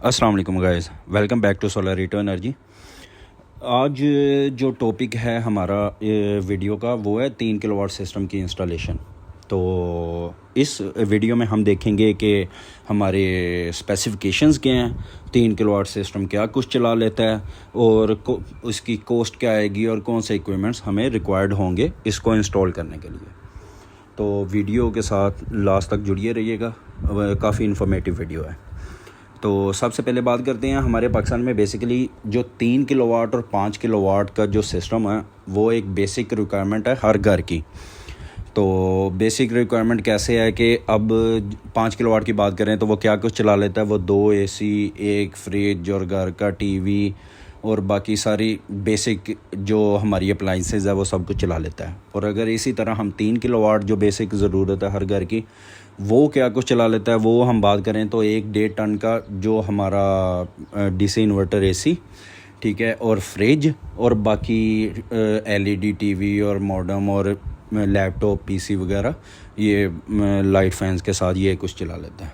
अस्सलाम वालेकुम guys, welcome back to solar रीटो एनर्जी। आज जो टॉपिक है हमारा वीडियो का वो है 3 किलोवाट सिस्टम की इंस्टॉलेशन। तो इस वीडियो में हम देखेंगे कि हमारे स्पेसिफिकेशंस क्या हैं, 3 किलोवाट सिस्टम क्या कुछ चला लेता है और उसकी कॉस्ट क्या आएगी और कौन से इक्विपमेंट्स हमें रिक्वायर्ड होंगे इसको इंस्टॉल करने के लिए। तो वीडियो के साथ लास्ट तक जुड़िए रहिएगा, काफ़ी इन्फॉर्मेटिव वीडियो है। तो सबसे पहले बात करते हैं हमारे पाकिस्तान में बेसिकली जो 3 किलोवाट और 5 किलोवाट का जो सिस्टम है वो एक बेसिक रिक्वायरमेंट है हर घर की। तो बेसिक रिक्वायरमेंट कैसे है कि अब 5 किलोवाट की बात करें तो वो क्या कुछ चला लेता है, वो 2 एसी, एक फ्रिज और घर का टीवी और बाकी सारी बेसिक जो हमारी अप्लाइंसेस है वो सब कुछ चला लेता है। और अगर इसी तरह हम 3 किलोवाट जो बेसिक ज़रूरत है हर घर की वो क्या कुछ चला लेता है, वो हम बात करें तो 1-1.5 टन का जो हमारा डीसी इन्वर्टर एसी, ठीक है, और फ्रिज और बाकी एलईडी टीवी और मॉडेम और लैपटॉप पीसी वगैरह, ये लाइट फैंस के साथ ये कुछ चला लेता है।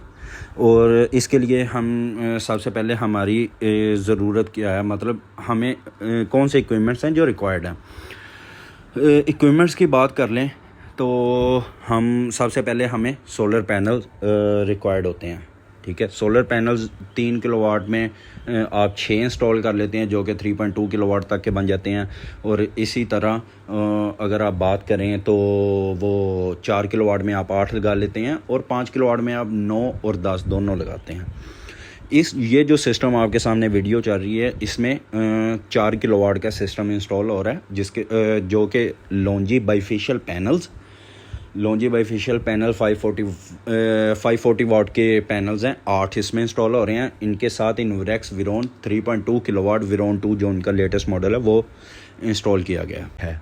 और इसके लिए हम सबसे पहले हमारी ज़रूरत क्या है, मतलब हमें कौन से इक्विपमेंट्स हैं जो रिक्वायर्ड हैं। इक्विपमेंट्स की बात कर लें तो हम सबसे पहले हमें सोलर पैनल रिक्वायर्ड होते हैं, ठीक है। सोलर पैनल्स 3 किलोवाट में आप 6 इंस्टॉल कर लेते हैं जो कि 3.2 किलोवाट तक के बन जाते हैं। और इसी तरह अगर आप बात करें तो वो 4 किलोवाट में आप 8 लगा लेते हैं और 5 किलोवाट में आप 9 और 10 दोनों लगाते हैं। ये जो सिस्टम आपके सामने वीडियो चल रही है इसमें 4 किलोवाट का सिस्टम इंस्टॉल हो रहा है, जिसके जो कि लॉन्जी बाइफेशियल पैनल 540 वाट के पैनल्स हैं, 8 इसमें इंस्टॉल हो रहे हैं। इनके साथ इनवरेक्स विरोन 3.2 किलोवाट विरोन 2 जो उनका लेटेस्ट मॉडल है वो इंस्टॉल किया गया है।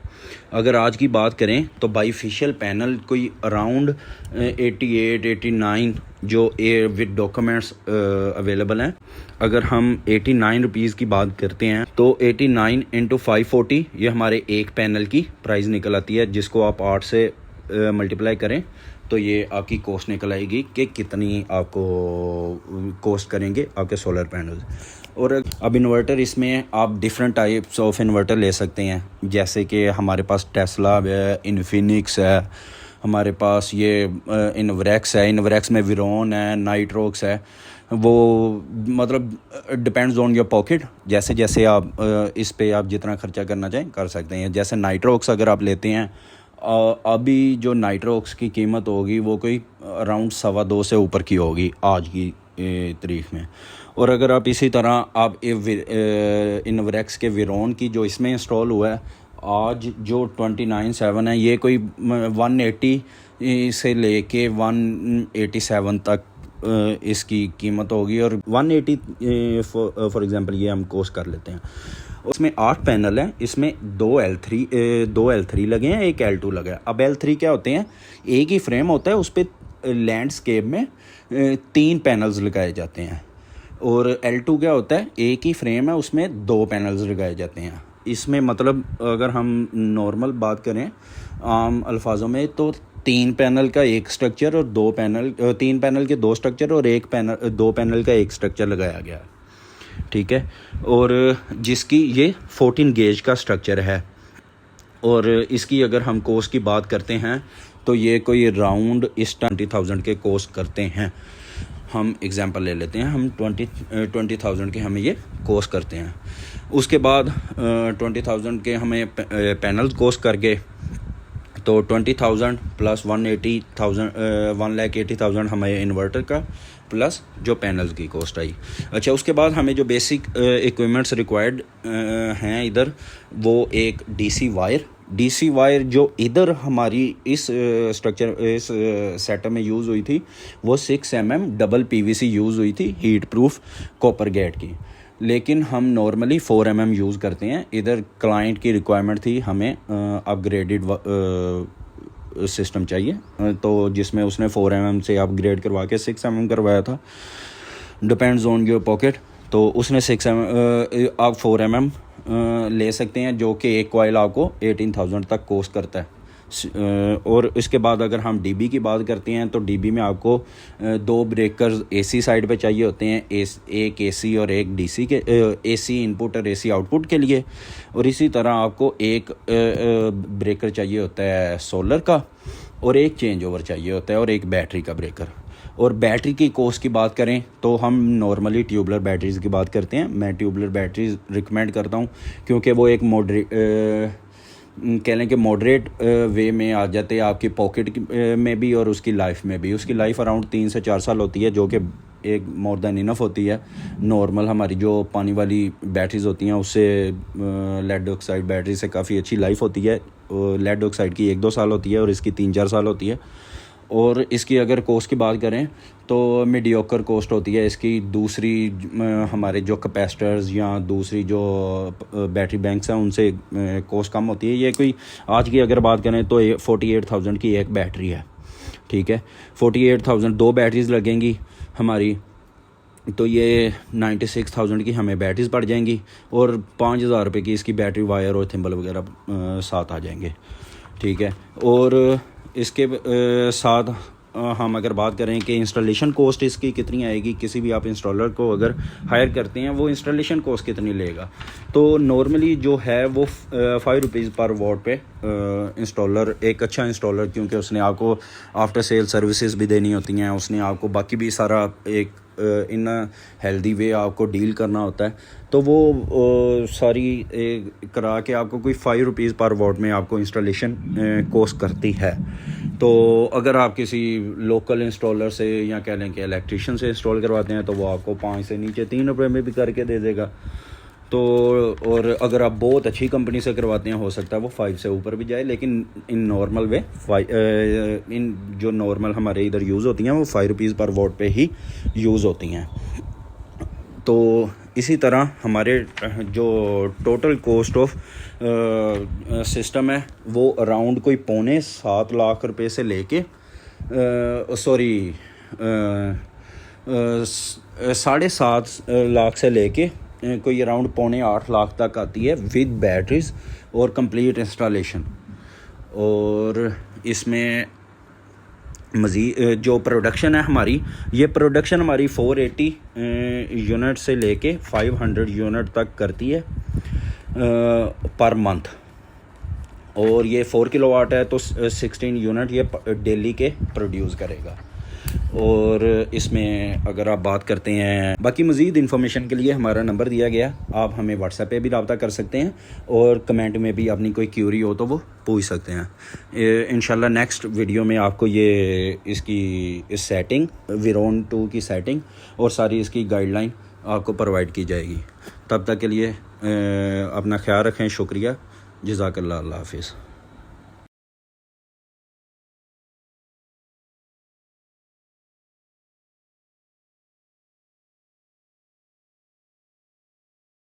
अगर आज की बात करें तो बाइफेशियल पैनल कोई अराउंड 88-89 जो विद डॉक्यूमेंट्स अवेलेबल हैं। अगर हम 89 रुपीज़ की बात करते हैं तो 89 इंटू 540 ये हमारे एक पैनल की प्राइस निकल आती है, जिसको आप 8 से मल्टीप्लाई करें तो ये आपकी कॉस्ट निकल आएगी कि कितनी आपको कॉस्ट करेंगे आपके सोलर पैनल। और अब इन्वर्टर इसमें आप डिफरेंट टाइप्स ऑफ इन्वर्टर ले सकते हैं, जैसे कि हमारे पास टेस्ला है, इन्फिनिक्स है, हमारे पास ये इनवरेक्स है, इनवरेक्स में विरोन है, नाइट्रोक्स है। वो मतलब डिपेंड्स ऑन योर पॉकेट, जैसे जैसे आप इस पे आप जितना खर्चा करना चाहें कर सकते हैं। जैसे नाइट्रोक्स अगर आप लेते हैं अभी जो नाइट्रोक्स की कीमत होगी वो कोई अराउंड 2.25 से ऊपर की होगी आज की तारीख में। और अगर आप इसी तरह आप इनवरेक्स के विरोन की जो इसमें इंस्टॉल हुआ है आज जो 29.7 है, ये कोई 180 से लेके 187 तक इसकी कीमत होगी। और 180 फॉर एग्ज़ाम्पल ये हम कोर्स कर लेते हैं। उसमें 8 पैनल हैं, इसमें 2 L3 लगे हैं, एक L2 लगा है। अब L3 क्या होते हैं, एक ही फ्रेम होता है, उस पर लैंडस्केप में 3 पैनल्स लगाए जाते हैं। और L2 क्या होता है, एक ही फ्रेम है, उसमें 2 पैनल्स लगाए जाते हैं। इसमें मतलब अगर हम नॉर्मल बात करें आम अल्फाजों में तो 3 पैनल का एक स्ट्रक्चर और 3 पैनल के 2 स्ट्रक्चर और 2 पैनल का एक स्ट्रक्चर लगाया गया है, ठीक है। और जिसकी ये 14 गेज का स्ट्रक्चर है। और इसकी अगर हम कोस्ट की बात करते हैं तो ये कोई राउंड इस 20,000 के कोस्ट करते हैं। हम एग्जांपल ले लेते हैं, हम 20,000 के हमें ये कोस्ट करते हैं। उसके बाद 20,000 के हमें पैनल कोस्ट करके तो 20,000 प्लस 1,80,000 हमें इन्वर्टर का प्लस जो पैनल्स की कॉस्ट आई। अच्छा, उसके बाद हमें जो बेसिक इक्विपमेंट्स रिक्वायर्ड हैं इधर, वो एक डीसी वायर जो इधर हमारी इस सेटअप में यूज़ हुई थी वो 6 mm डबल पीवीसी यूज़ हुई थी, हीट प्रूफ कॉपर गेट की। लेकिन हम नॉर्मली 4 mm यूज़ करते हैं। इधर क्लाइंट की रिक्वायरमेंट थी, हमें अपग्रेडेड सिस्टम चाहिए, तो जिसमें उसने 4 mm से अपग्रेड करवा के 6 mm करवाया था। Depends on your pocket. तो उसने 6 mm आप 4 mm ले सकते हैं, जो कि एक कॉइल आपको 18,000 तक कॉस्ट करता है। और इसके बाद अगर हम डीबी की बात करते हैं तो डीबी में आपको दो ब्रेकर्स एसी साइड पे चाहिए होते हैं, एक एसी और एक डीसी के, एसी इनपुट और एसी आउटपुट के लिए। और इसी तरह आपको एक ब्रेकर चाहिए होता है सोलर का, और एक चेंज ओवर चाहिए होता है, और एक बैटरी का ब्रेकर। और बैटरी की कॉस्ट की बात करें तो हम नॉर्मली ट्यूबलर बैटरीज़ की बात करते हैं। मैं ट्यूबलर बैटरीज रिकमेंड करता हूँ क्योंकि वो एक कह लें कि मॉडरेट वे में आ जाते हैं आपकी पॉकेट में भी और उसकी लाइफ में भी। उसकी लाइफ अराउंड 3 से 4 साल होती है, जो कि एक मोर देन इनफ होती है। नॉर्मल हमारी जो पानी वाली बैटरीज़ होती हैं उससे लेड ऑक्साइड बैटरी से काफ़ी अच्छी लाइफ होती है। लेड ऑक्साइड की 1-2 साल होती है और इसकी 3-4 साल होती है। और इसकी अगर कॉस्ट की बात करें तो मीडियोकर कॉस्ट होती है इसकी। दूसरी हमारे जो कैपेसिटर्स या दूसरी जो बैटरी बैंक्स हैं उनसे कॉस्ट कम होती है। ये कोई आज की अगर बात करें तो 48,000 की एक बैटरी है, ठीक है। 48,000 दो बैटरीज लगेंगी हमारी, तो ये 96,000 की हमें बैटरीज पड़ जाएंगी और 5,000 रुपये की इसकी बैटरी वायर और थिम्बल वगैरह साथ आ जाएंगे, ठीक है। और इसके साथ हम अगर बात करें कि इंस्टॉलेशन कॉस्ट इसकी कितनी आएगी, किसी भी आप इंस्टॉलर को अगर हायर करते हैं वो इंस्टॉलेशन कॉस्ट कितनी लेगा, तो नॉर्मली जो है वो 5 रुपीज़ पर वॉट पे इंस्टॉलर, एक अच्छा इंस्टॉलर, क्योंकि उसने आपको आफ्टर सेल सर्विसेज भी देनी होती हैं, उसने आपको बाकी भी सारा एक इन हेल्दी वे आपको डील करना होता है, तो वो सारी करा के आपको कोई 5 रुपीज़ पर वॉट में आपको इंस्टॉलेशन कॉस्ट करती है। तो अगर आप किसी लोकल इंस्टॉलर से या कह लें कि इलेक्ट्रिशियन से इंस्टॉल करवाते हैं तो वो आपको 5 से नीचे 3 रुपये में भी करके दे देगा। तो और अगर आप बहुत अच्छी कंपनी से करवाते हैं हो सकता है वो 5 से ऊपर भी जाए, लेकिन इन नॉर्मल वे इन जो नॉर्मल हमारे इधर यूज़ होती हैं वो 5 रुपीज़ पर वॉट पे ही यूज़ होती हैं। तो इसी तरह हमारे जो टोटल कॉस्ट ऑफ सिस्टम है वो अराउंड कोई 7.25 लाख रुपए से लेके 7.5 लाख से लेके कोई अराउंड 7.25 लाख तक आती है विद बैटरीज और कंप्लीट इंस्टॉलेशन। और इसमें मज़ीद जो प्रोडक्शन है हमारी, ये प्रोडक्शन हमारी 480 यूनिट से लेके 500 यूनिट तक करती है पर मंथ। और ये 4 किलोवाट है तो 16 यूनिट ये डेली के प्रोड्यूस करेगा। और इसमें अगर आप बात करते हैं, बाकी मज़ीद इन्फॉर्मेशन के लिए हमारा नंबर दिया गया, आप हमें व्हाट्सएप पे भी रब्ता कर सकते हैं और कमेंट में भी अपनी कोई क्यूरी हो तो वो पूछ सकते हैं। इंशाल्लाह नेक्स्ट वीडियो में आपको ये इसकी सेटिंग विरोन 2 की सेटिंग और सारी इसकी गाइडलाइन आपको प्रोवाइड की जाएगी। तब तक के लिए अपना ख्याल रखें। शुक्रिया, जज़ाकल्लाह, अल्लाह हाफिज़।